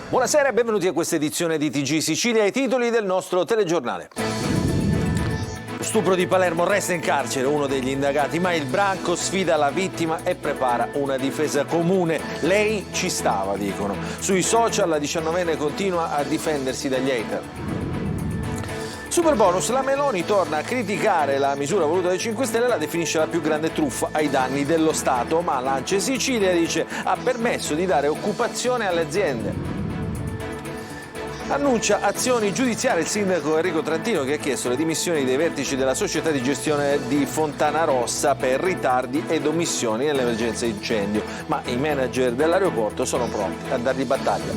Buonasera e benvenuti a questa edizione di TG Sicilia, i titoli del nostro telegiornale. Stupro di Palermo, resta in carcere uno degli indagati, ma il branco sfida la vittima e prepara una difesa comune. Lei ci stava, dicono. Sui social la 19enne continua a difendersi dagli hater. Superbonus, la Meloni torna a criticare la misura voluta dai 5 Stelle, la definisce la più grande truffa ai danni dello Stato, ma l'ANCE Sicilia dice ha permesso di dare occupazione alle aziende. Annuncia azioni giudiziarie il sindaco Enrico Trantino, che ha chiesto le dimissioni dei vertici della società di gestione di Fontanarossa per ritardi ed omissioni nell'emergenza incendio, ma i manager dell'aeroporto sono pronti a dargli battaglia.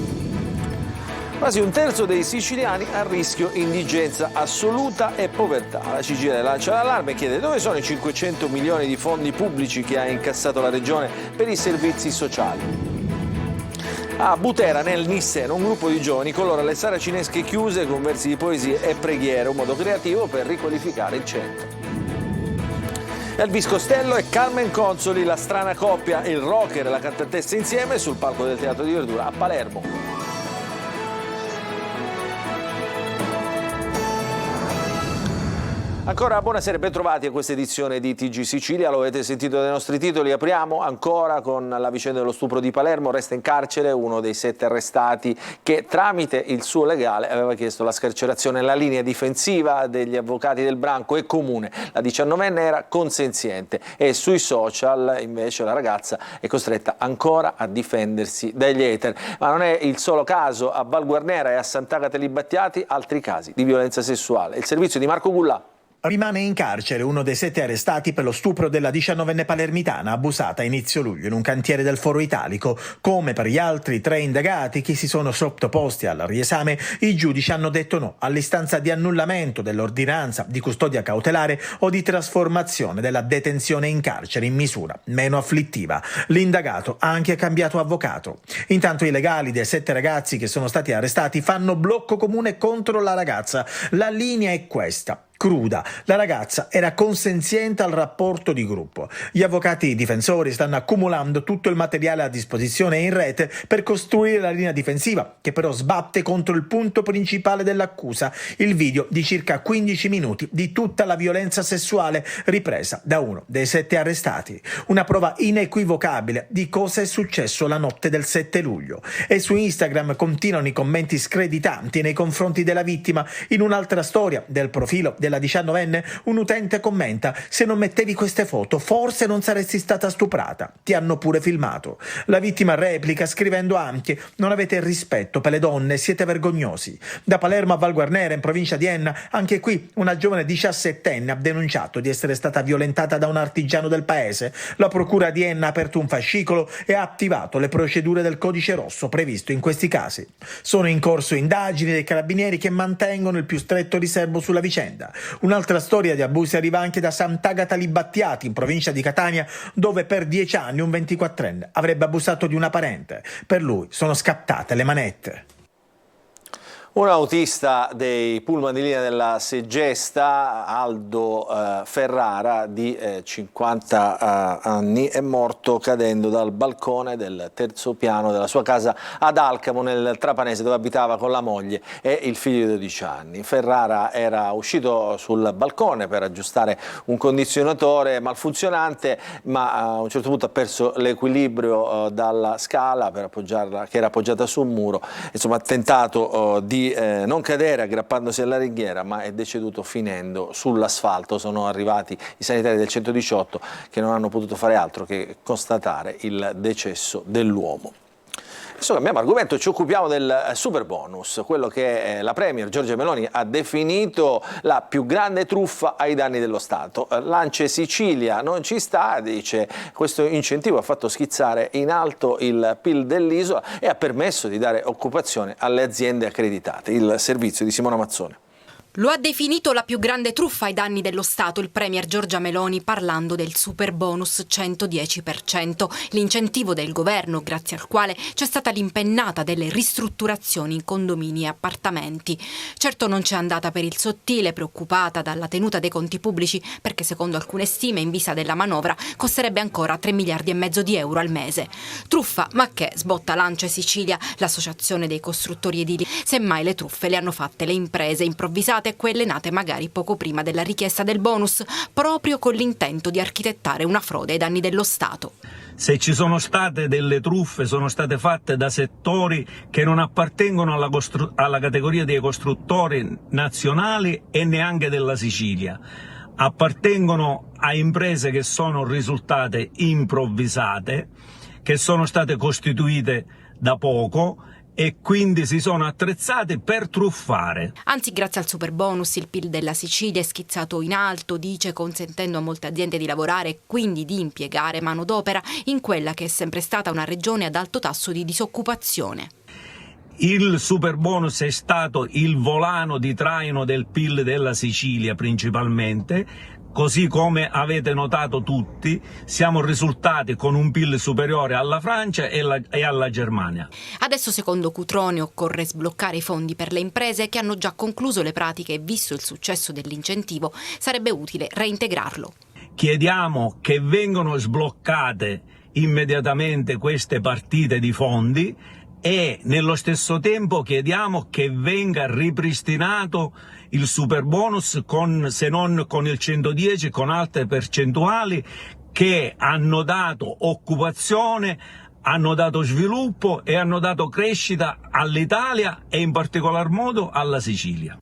Quasi un terzo dei siciliani a rischio indigenza assoluta e povertà. La CGIL lancia l'allarme e chiede dove sono i 500 milioni di fondi pubblici che ha incassato la regione per i servizi sociali. A Butera, nel Nisseno, un gruppo di giovani colora le saracinesche chiuse con versi di poesie e preghiere, un modo creativo per riqualificare il centro. Elvis Costello e Carmen Consoli, la strana coppia, il rocker e la cantantessa insieme sul palco del Teatro di Verdura a Palermo. Ancora buonasera e bentrovati a questa edizione di TG Sicilia, lo avete sentito dai nostri titoli, apriamo ancora con la vicenda dello stupro di Palermo, resta in carcere uno dei 7 arrestati che tramite il suo legale aveva chiesto la scarcerazione. La linea difensiva degli avvocati del branco è comune, la 19enne era consenziente e sui social invece la ragazza è costretta ancora a difendersi dagli hater. Ma non è il solo caso, a Val Guarnera e a Sant'Agata Li Battiati altri casi di violenza sessuale. Il servizio di Marco Gullà. Rimane in carcere uno dei 7 arrestati per lo stupro della 19enne palermitana abusata a inizio luglio in un cantiere del Foro Italico. Come per gli altri 3 indagati che si sono sottoposti al riesame, i giudici hanno detto no all'istanza di annullamento dell'ordinanza di custodia cautelare o di trasformazione della detenzione in carcere in misura meno afflittiva. L'indagato ha anche cambiato avvocato. Intanto i legali dei 7 ragazzi che sono stati arrestati fanno blocco comune contro la ragazza. La linea è questa. Cruda. La ragazza era consenziente al rapporto di gruppo. Gli avvocati difensori stanno accumulando tutto il materiale a disposizione in rete per costruire la linea difensiva, che però sbatte contro il punto principale dell'accusa, il video di circa 15 minuti di tutta la violenza sessuale ripresa da uno dei 7 arrestati. Una prova inequivocabile di cosa è successo la notte del 7 luglio. E su Instagram continuano i commenti screditanti nei confronti della vittima. In un'altra storia del profilo della 19enne, un utente commenta: se non mettevi queste foto forse non saresti stata stuprata, ti hanno pure filmato. La vittima replica scrivendo anche: non avete rispetto per le donne, siete vergognosi. Da Palermo a Val Guarnera in provincia di Enna, anche qui una giovane 17enne ha denunciato di essere stata violentata da un artigiano del paese. La procura di Enna ha aperto un fascicolo e ha attivato le procedure del codice rosso previsto in questi casi. Sono in corso indagini dei carabinieri che mantengono il più stretto riservo sulla vicenda. Un'altra storia di abusi arriva anche da Sant'Agata Li Battiati, in provincia di Catania, dove per 10 anni un 24enne avrebbe abusato di una parente. Per lui sono scattate le manette. Un autista dei pullman di linea della Segesta, Aldo Ferrara, di 50 anni, è morto cadendo dal balcone del 3° piano della sua casa ad Alcamo, nel Trapanese, dove abitava con la moglie e il figlio di 12 anni. Ferrara era uscito sul balcone per aggiustare un condizionatore malfunzionante, ma a un certo punto ha perso l'equilibrio dalla scala per appoggiarla, che era appoggiata su un muro. Insomma, ha tentato di non cadere aggrappandosi alla ringhiera, ma è deceduto finendo sull'asfalto. Sono arrivati i sanitari del 118 che non hanno potuto fare altro che constatare il decesso dell'uomo. Adesso cambiamo argomento, ci occupiamo del superbonus, quello che la Premier Giorgia Meloni ha definito la più grande truffa ai danni dello Stato. L'ANCE Sicilia non ci sta, dice, questo incentivo ha fatto schizzare in alto il PIL dell'isola e ha permesso di dare occupazione alle aziende accreditate. Il servizio di Simona Mazzone. Lo ha definito la più grande truffa ai danni dello Stato il premier Giorgia Meloni parlando del super bonus 110%, l'incentivo del governo grazie al quale c'è stata l'impennata delle ristrutturazioni in condomini e appartamenti. Certo non c'è andata per il sottile, preoccupata dalla tenuta dei conti pubblici perché secondo alcune stime in vista della manovra costerebbe ancora 3,5 miliardi di euro al mese. Truffa, ma che, sbotta Lance Sicilia, l'associazione dei costruttori edili. Semmai le truffe le hanno fatte le imprese improvvisate e quelle nate magari poco prima della richiesta del bonus, proprio con l'intento di architettare una frode ai danni dello Stato. Se ci sono state delle truffe, sono state fatte da settori che non appartengono alla categoria dei costruttori nazionali e neanche della Sicilia. Appartengono a imprese che sono risultate improvvisate, che sono state costituite da poco e quindi si sono attrezzati per truffare. Anzi, grazie al superbonus il PIL della Sicilia è schizzato in alto, dice, consentendo a molte aziende di lavorare e quindi di impiegare manodopera in quella che è sempre stata una regione ad alto tasso di disoccupazione. Il superbonus è stato il volano di traino del PIL della Sicilia principalmente. Così come avete notato tutti, siamo risultati con un PIL superiore alla Francia e alla Germania. Adesso, secondo Cutrone, occorre sbloccare i fondi per le imprese che hanno già concluso le pratiche e visto il successo dell'incentivo, sarebbe utile reintegrarlo. Chiediamo che vengano sbloccate immediatamente queste partite di fondi e nello stesso tempo chiediamo che venga ripristinato il superbonus se non con il 110, con altre percentuali che hanno dato occupazione, hanno dato sviluppo e hanno dato crescita all'Italia e in particolar modo alla Sicilia.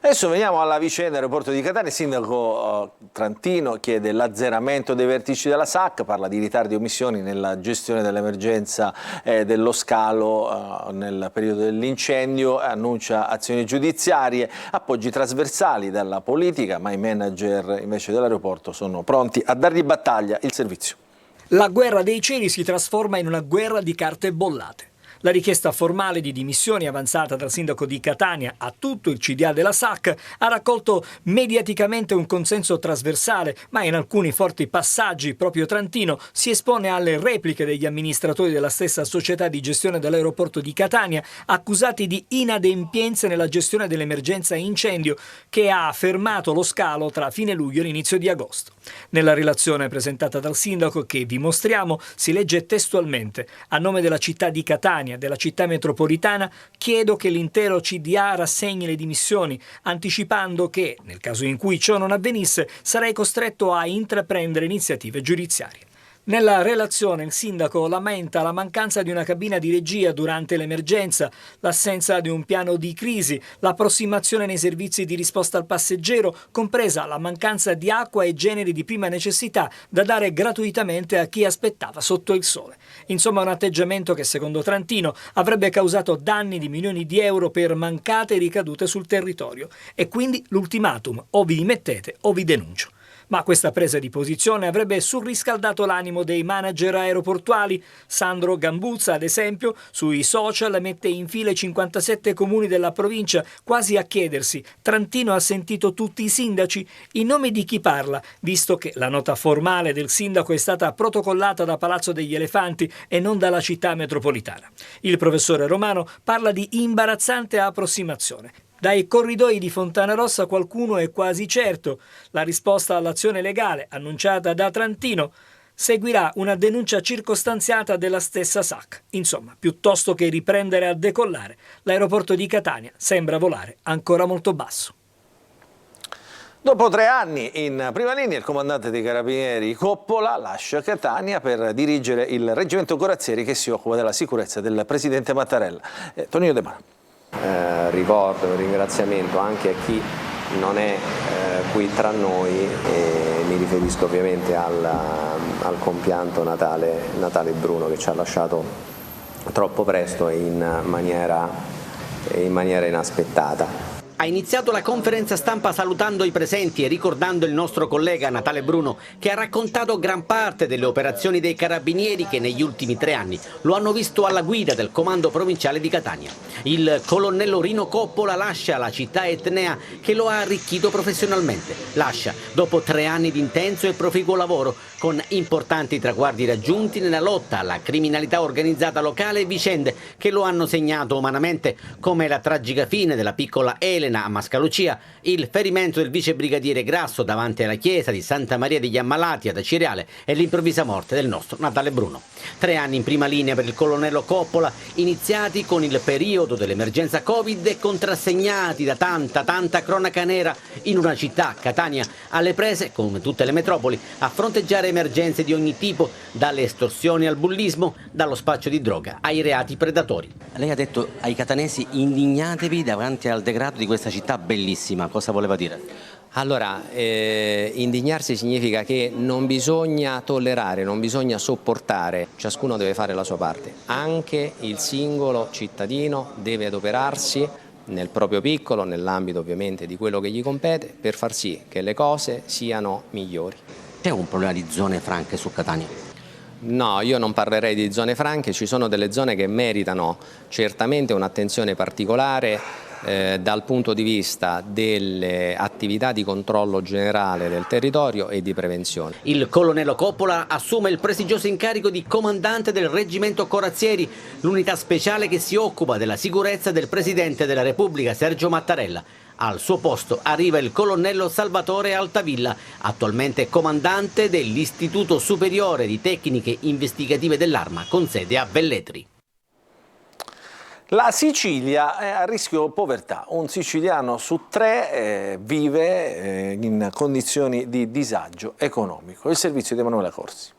Adesso veniamo alla vicenda aeroporto di Catania. Il sindaco Trantino chiede l'azzeramento dei vertici della SAC, parla di ritardi e omissioni nella gestione dell'emergenza dello scalo nel periodo dell'incendio, annuncia azioni giudiziarie, appoggi trasversali dalla politica, ma i manager invece dell'aeroporto sono pronti a dargli battaglia. Il servizio. La guerra dei cieli si trasforma in una guerra di carte bollate. La richiesta formale di dimissioni avanzata dal sindaco di Catania a tutto il CDA della SAC ha raccolto mediaticamente un consenso trasversale, ma in alcuni forti passaggi proprio Trantino si espone alle repliche degli amministratori della stessa società di gestione dell'aeroporto di Catania, accusati di inadempienze nella gestione dell'emergenza incendio che ha fermato lo scalo tra fine luglio e l'inizio di agosto. Nella relazione presentata dal sindaco, che vi mostriamo, si legge testualmente: a nome della città di Catania, della città metropolitana, chiedo che l'intero CDA rassegni le dimissioni, anticipando che, nel caso in cui ciò non avvenisse, sarei costretto a intraprendere iniziative giudiziarie. Nella relazione il sindaco lamenta la mancanza di una cabina di regia durante l'emergenza, l'assenza di un piano di crisi, l'approssimazione nei servizi di risposta al passeggero, compresa la mancanza di acqua e generi di prima necessità da dare gratuitamente a chi aspettava sotto il sole. Insomma, un atteggiamento che, secondo Trantino, avrebbe causato danni di milioni di euro per mancate ricadute sul territorio. E quindi l'ultimatum: o vi dimettete o vi denuncio. Ma questa presa di posizione avrebbe surriscaldato l'animo dei manager aeroportuali. Sandro Gambuzza, ad esempio, sui social mette in fila i 57 comuni della provincia, quasi a chiedersi: Trantino ha sentito tutti i sindaci? In nome di chi parla, visto che la nota formale del sindaco è stata protocollata da Palazzo degli Elefanti e non dalla città metropolitana. Il professore Romano parla di imbarazzante approssimazione. Dai corridoi di Fontanarossa qualcuno è quasi certo: la risposta all'azione legale annunciata da Trantino seguirà una denuncia circostanziata della stessa SAC. Insomma, piuttosto che riprendere a decollare, l'aeroporto di Catania sembra volare ancora molto basso. Dopo 3 anni in prima linea, il comandante dei Carabinieri Coppola lascia Catania per dirigere il reggimento corazzieri che si occupa della sicurezza del presidente Mattarella. Tonino De Mara. Ricordo un ringraziamento anche a chi non è qui tra noi, e mi riferisco ovviamente al compianto Natale Bruno, che ci ha lasciato troppo presto e in maniera inaspettata. Ha iniziato la conferenza stampa salutando i presenti e ricordando il nostro collega Natale Bruno, che ha raccontato gran parte delle operazioni dei carabinieri che negli ultimi 3 anni lo hanno visto alla guida del comando provinciale di Catania. Il colonnello Rino Coppola lascia la città etnea che lo ha arricchito professionalmente. Lascia dopo 3 anni di intenso e proficuo lavoro, con importanti traguardi raggiunti nella lotta alla criminalità organizzata locale e vicende che lo hanno segnato umanamente, come la tragica fine della piccola Elena a Mascalucia, il ferimento del vice brigadiere Grasso davanti alla chiesa di Santa Maria degli Ammalati ad Acireale e l'improvvisa morte del nostro Natale Bruno. 3 anni in prima linea per il colonnello Coppola, iniziati con il periodo dell'emergenza Covid e contrassegnati da tanta cronaca nera in una città, Catania, alle prese, come tutte le metropoli, a fronteggiare emergenze di ogni tipo, dalle estorsioni al bullismo, dallo spaccio di droga ai reati predatori. Lei ha detto ai catanesi: indignatevi davanti al degrado di questa città bellissima. Cosa voleva dire? Allora, indignarsi significa che non bisogna tollerare, non bisogna sopportare, ciascuno deve fare la sua parte, anche il singolo cittadino deve adoperarsi nel proprio piccolo, nell'ambito ovviamente di quello che gli compete, per far sì che le cose siano migliori. C'è un problema di zone franche su Catania? No, io non parlerei di zone franche, ci sono delle zone che meritano certamente un'attenzione particolare dal punto di vista delle attività di controllo generale del territorio e di prevenzione. Il colonnello Coppola assume il prestigioso incarico di comandante del reggimento Corazzieri, l'unità speciale che si occupa della sicurezza del Presidente della Repubblica Sergio Mattarella. Al suo posto arriva il colonnello Salvatore Altavilla, attualmente comandante dell'Istituto Superiore di Tecniche Investigative dell'Arma con sede a Velletri. La Sicilia è a rischio povertà. Un siciliano su 3 vive in condizioni di disagio economico. Il servizio di Emanuela Corsi.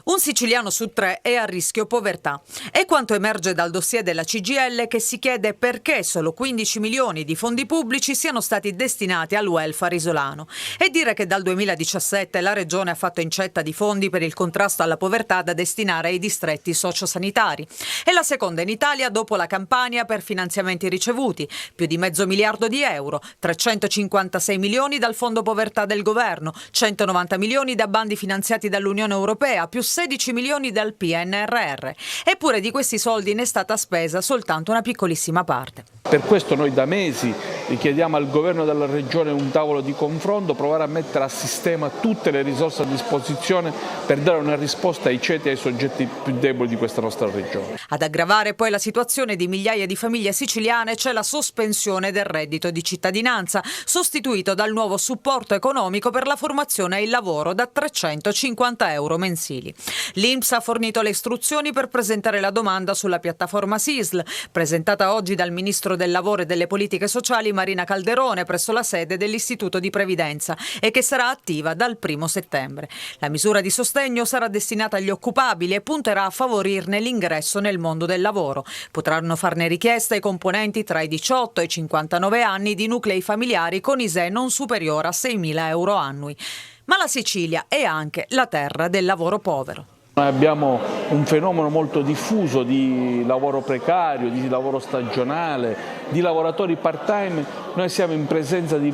Un siciliano su 3 è a rischio povertà. È quanto emerge dal dossier della CGIL, che si chiede perché solo 15 milioni di fondi pubblici siano stati destinati al welfare isolano. E dire che dal 2017 la Regione ha fatto incetta di fondi per il contrasto alla povertà da destinare ai distretti sociosanitari. È la seconda in Italia dopo la Campania per finanziamenti ricevuti, più di $500 milioni, 356 milioni dal Fondo Povertà del Governo, 190 milioni da bandi finanziati dall'Unione Europea, più 16 milioni dal PNRR. Eppure di questi soldi ne è stata spesa soltanto una piccolissima parte. Per questo noi da mesi richiediamo al governo della regione un tavolo di confronto, provare a mettere a sistema tutte le risorse a disposizione per dare una risposta ai ceti e ai soggetti più deboli di questa nostra regione. Ad aggravare poi la situazione di migliaia di famiglie siciliane c'è la sospensione del reddito di cittadinanza, sostituito dal nuovo supporto economico per la formazione e il lavoro da €350 mensili. L'INPS ha fornito le istruzioni per presentare la domanda sulla piattaforma SISL, presentata oggi dal Ministro del Lavoro e delle Politiche Sociali Marina Calderone presso la sede dell'Istituto di Previdenza e che sarà attiva dal 1° settembre. La misura di sostegno sarà destinata agli occupabili e punterà a favorirne l'ingresso nel mondo del lavoro. Potranno farne richiesta i componenti tra i 18 e i 59 anni di nuclei familiari con ISEE non superiore a €6.000 annui. Ma la Sicilia è anche la terra del lavoro povero. Noi abbiamo un fenomeno molto diffuso di lavoro precario, di lavoro stagionale, di lavoratori part-time. Noi siamo in presenza di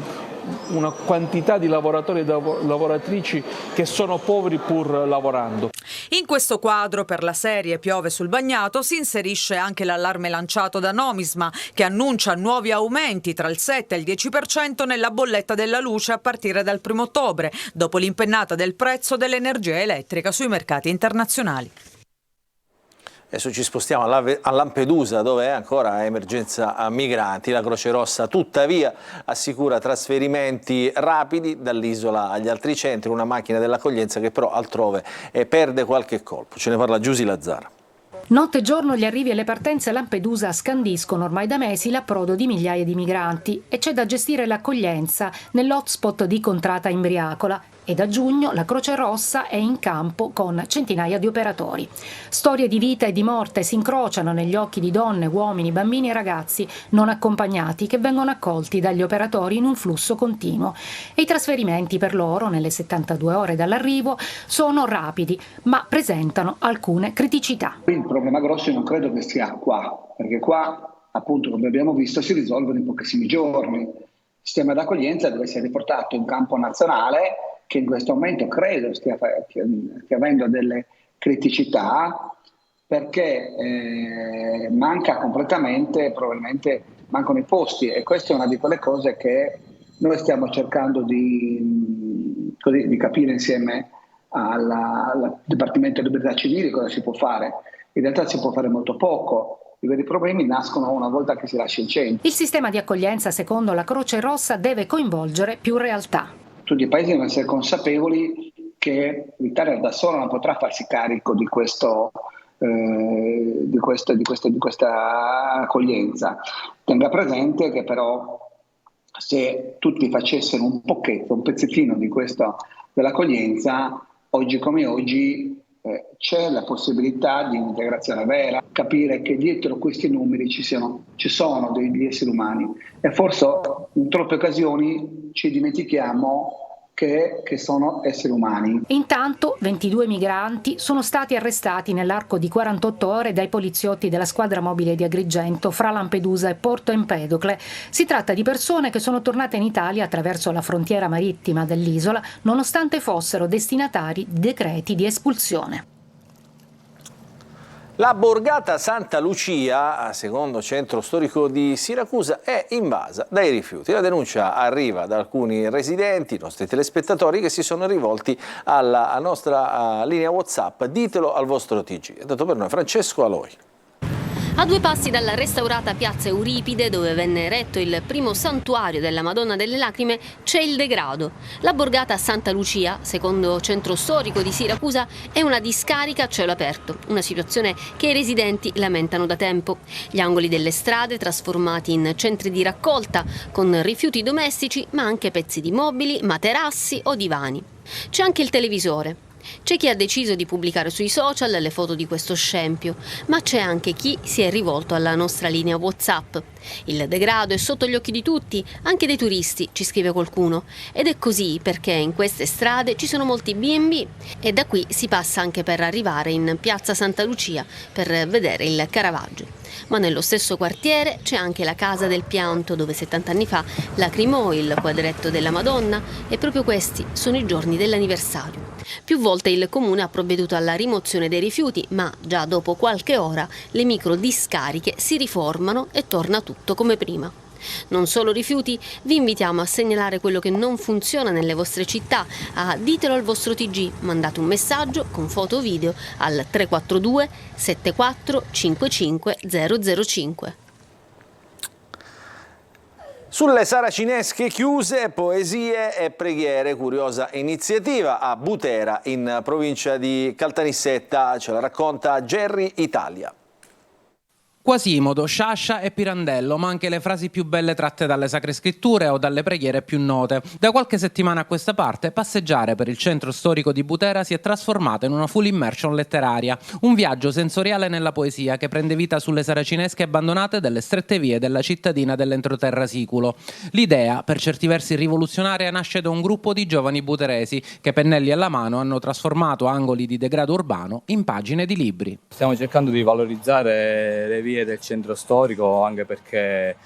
una quantità di lavoratori e lavoratrici che sono poveri pur lavorando. In questo quadro, per la serie Piove sul bagnato, si inserisce anche l'allarme lanciato da Nomisma, che annuncia nuovi aumenti tra il 7 e il 10% nella bolletta della luce a partire dal 1° ottobre, dopo l'impennata del prezzo dell'energia elettrica sui mercati internazionali. Adesso ci spostiamo a Lampedusa, dove è ancora emergenza migranti. La Croce Rossa tuttavia assicura trasferimenti rapidi dall'isola agli altri centri, una macchina dell'accoglienza che però altrove perde qualche colpo. Ce ne parla Giusy Lazzara. Notte e giorno gli arrivi e le partenze a Lampedusa scandiscono ormai da mesi l'approdo di migliaia di migranti e c'è da gestire l'accoglienza nell'hotspot di Contrata Imbriacola. E da giugno la Croce Rossa è in campo con centinaia di operatori. Storie di vita e di morte si incrociano negli occhi di donne, uomini, bambini e ragazzi non accompagnati che vengono accolti dagli operatori in un flusso continuo. E i trasferimenti per loro, nelle 72 ore dall'arrivo, sono rapidi, ma presentano alcune criticità. Il problema grosso non credo che sia qua, perché qua appunto, come abbiamo visto, si risolvono in pochissimi giorni. Il sistema d'accoglienza deve essere riportato in campo nazionale, che in questo momento credo stia avendo delle criticità, perché manca completamente, probabilmente mancano i posti, e questa è una di quelle cose che noi stiamo cercando di capire insieme al Dipartimento delle Libertà Civili cosa si può fare. In realtà si può fare molto poco. I veri problemi nascono una volta che si lascia il centro. Il sistema di accoglienza, secondo la Croce Rossa, deve coinvolgere più realtà. Tutti i paesi devono essere consapevoli che l'Italia da sola non potrà farsi carico di questa accoglienza. Tenga presente che però se tutti facessero un pezzettino dell'accoglienza, oggi come oggi c'è la possibilità di un'integrazione vera, capire che dietro questi numeri ci sono degli esseri umani, e forse in troppe occasioni ci dimentichiamo che sono esseri umani. Intanto 22 migranti sono stati arrestati nell'arco di 48 ore dai poliziotti della squadra mobile di Agrigento fra Lampedusa e Porto Empedocle. Si tratta di persone che sono tornate in Italia attraverso la frontiera marittima dell'isola, nonostante fossero destinatari di decreti di espulsione. La borgata Santa Lucia, secondo centro storico di Siracusa, è invasa dai rifiuti. La denuncia arriva da alcuni residenti, nostri telespettatori, che si sono rivolti alla nostra linea WhatsApp. Ditelo al vostro TG. È dato per noi Francesco Aloi. A 2 passi dalla restaurata piazza Euripide, dove venne eretto il primo santuario della Madonna delle Lacrime, c'è il degrado. La borgata Santa Lucia, secondo centro storico di Siracusa, è una discarica a cielo aperto, una situazione che i residenti lamentano da tempo. Gli angoli delle strade trasformati in centri di raccolta, con rifiuti domestici, ma anche pezzi di mobili, materassi o divani. C'è anche il televisore. C'è chi ha deciso di pubblicare sui social le foto di questo scempio, ma c'è anche chi si è rivolto alla nostra linea WhatsApp. Il degrado è sotto gli occhi di tutti, anche dei turisti, ci scrive qualcuno. Ed è così perché in queste strade ci sono molti B&B e da qui si passa anche per arrivare in piazza Santa Lucia per vedere il Caravaggio. Ma nello stesso quartiere c'è anche la Casa del Pianto, dove 70 anni fa lacrimò il quadretto della Madonna, e proprio questi sono i giorni dell'anniversario. Più volte il comune ha provveduto alla rimozione dei rifiuti, ma già dopo qualche ora le micro discariche si riformano e torna tutto come prima. Non solo rifiuti, vi invitiamo a segnalare quello che non funziona nelle vostre città, a ditelo al vostro TG, mandate un messaggio con foto o video al 342 74 55 005. Sulle saracinesche chiuse, poesie e preghiere, curiosa iniziativa a Butera in provincia di Caltanissetta, ce la racconta Gerry Italia. Quasimodo, Sciascia e Pirandello, ma anche le frasi più belle tratte dalle sacre scritture o dalle preghiere più note. Da qualche settimana a questa parte, passeggiare per il centro storico di Butera si è trasformato in una full immersion letteraria, un viaggio sensoriale nella poesia che prende vita sulle saracinesche abbandonate delle strette vie della cittadina dell'entroterra siculo. L'idea, per certi versi rivoluzionaria, nasce da un gruppo di giovani buteresi che, pennelli alla mano, hanno trasformato angoli di degrado urbano in pagine di libri. Stiamo cercando di valorizzare le vie del centro storico, anche perché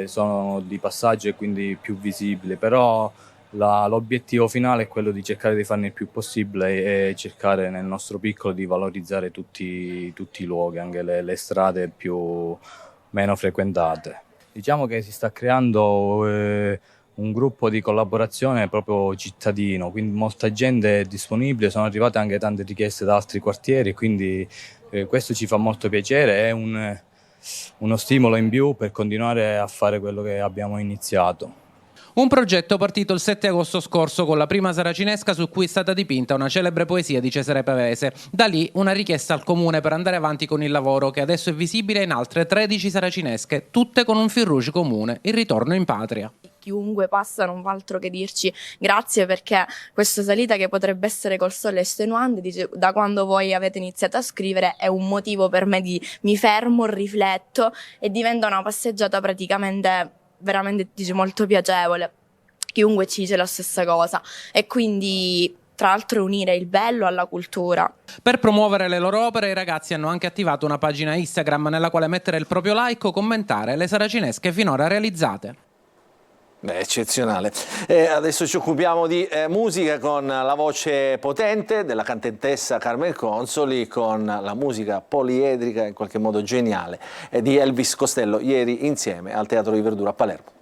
sono di passaggio e quindi più visibili, però l'obiettivo finale è quello di cercare di farne il più possibile e cercare nel nostro piccolo di valorizzare tutti i luoghi, anche le strade meno frequentate. Diciamo che si sta creando un gruppo di collaborazione proprio cittadino, quindi molta gente è disponibile, sono arrivate anche tante richieste da altri quartieri, quindi questo ci fa molto piacere, è uno stimolo in più per continuare a fare quello che abbiamo iniziato. Un progetto partito il 7 agosto scorso con la prima saracinesca su cui è stata dipinta una celebre poesia di Cesare Pavese. Da lì una richiesta al comune per andare avanti con il lavoro, che adesso è visibile in altre 13 saracinesche, tutte con un fil rouge comune, il ritorno in patria. Chiunque passa non fa altro che dirci grazie, perché questa salita, che potrebbe essere col sole estenuante, dice, da quando voi avete iniziato a scrivere è un motivo per me mi fermo, rifletto e diventa una passeggiata praticamente veramente molto piacevole. Chiunque ci dice la stessa cosa, e quindi tra l'altro unire il bello alla cultura. Per promuovere le loro opere i ragazzi hanno anche attivato una pagina Instagram nella quale mettere il proprio like o commentare le saracinesche finora realizzate. Eccezionale. Adesso ci occupiamo di musica con la voce potente della cantantessa Carmen Consoli, con la musica poliedrica in qualche modo geniale di Elvis Costello, ieri insieme al Teatro di Verdura a Palermo.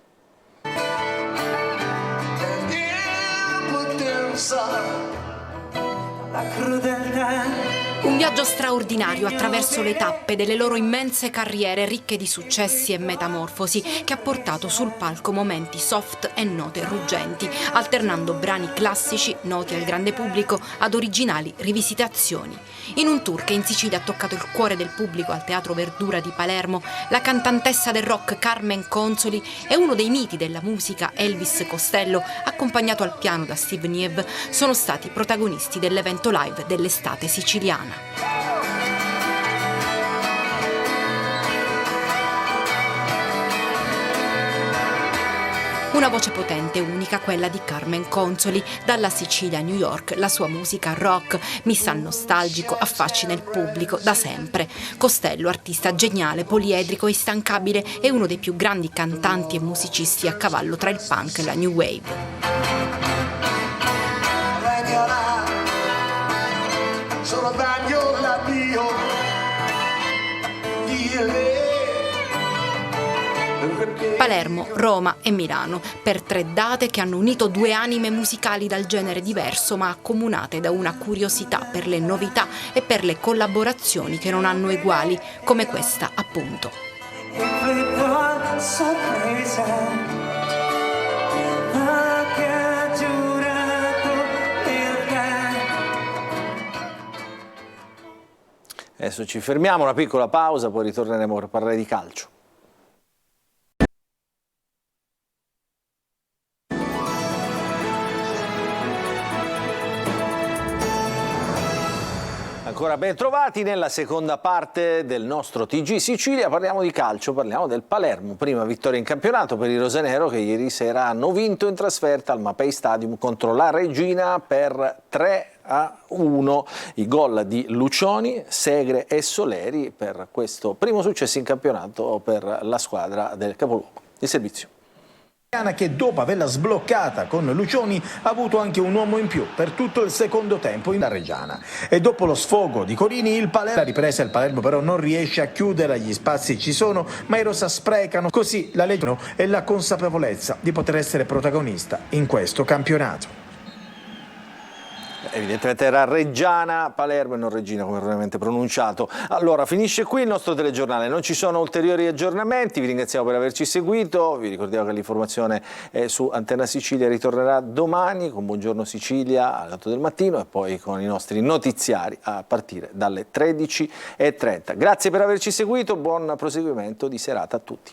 Un viaggio straordinario attraverso le tappe delle loro immense carriere ricche di successi e metamorfosi, che ha portato sul palco momenti soft e note ruggenti, alternando brani classici noti al grande pubblico ad originali rivisitazioni. In un tour che in Sicilia ha toccato il cuore del pubblico al Teatro Verdura di Palermo, la cantantessa del rock Carmen Consoli e uno dei miti della musica Elvis Costello, accompagnato al piano da Steve Nieve, sono stati protagonisti dell'evento live dell'estate siciliana. Una voce potente e unica, quella di Carmen Consoli. Dalla Sicilia a New York la sua musica rock, missa al nostalgico, affascina il pubblico da sempre. Costello, artista geniale, poliedrico e instancabile, è uno dei più grandi cantanti e musicisti a cavallo tra il punk e la new wave. Palermo, Roma e Milano, per 3 date che hanno unito 2 anime musicali dal genere diverso, ma accomunate da una curiosità per le novità e per le collaborazioni che non hanno eguali, come questa appunto. Adesso ci fermiamo, una piccola pausa, poi ritorneremo per parlare di calcio. Ancora ben trovati nella seconda parte del nostro TG Sicilia. Parliamo di calcio, parliamo del Palermo. Prima vittoria in campionato per i rosanero, che ieri sera hanno vinto in trasferta al Mapei Stadium contro la Regina per 3-1. I gol di Lucioni, Segre e Soleri per questo primo successo in campionato per la squadra del capoluogo. Il servizio. Che dopo averla sbloccata con Lucioni ha avuto anche un uomo in più per tutto il secondo tempo in Reggiana. E dopo lo sfogo di Corini, il Palermo, la ripresa, il Palermo però non riesce a chiudere, gli spazi ci sono, ma i rosa sprecano, così la leggono e la consapevolezza di poter essere protagonista in questo campionato. Evidentemente era Reggiana, Palermo e non Regina, come erroneamente pronunciato. Allora, finisce qui il nostro telegiornale, non ci sono ulteriori aggiornamenti, vi ringraziamo per averci seguito, vi ricordiamo che l'informazione su Antenna Sicilia ritornerà domani con Buongiorno Sicilia alle 8 del mattino e poi con i nostri notiziari a partire dalle 13:30. Grazie per averci seguito, buon proseguimento di serata a tutti.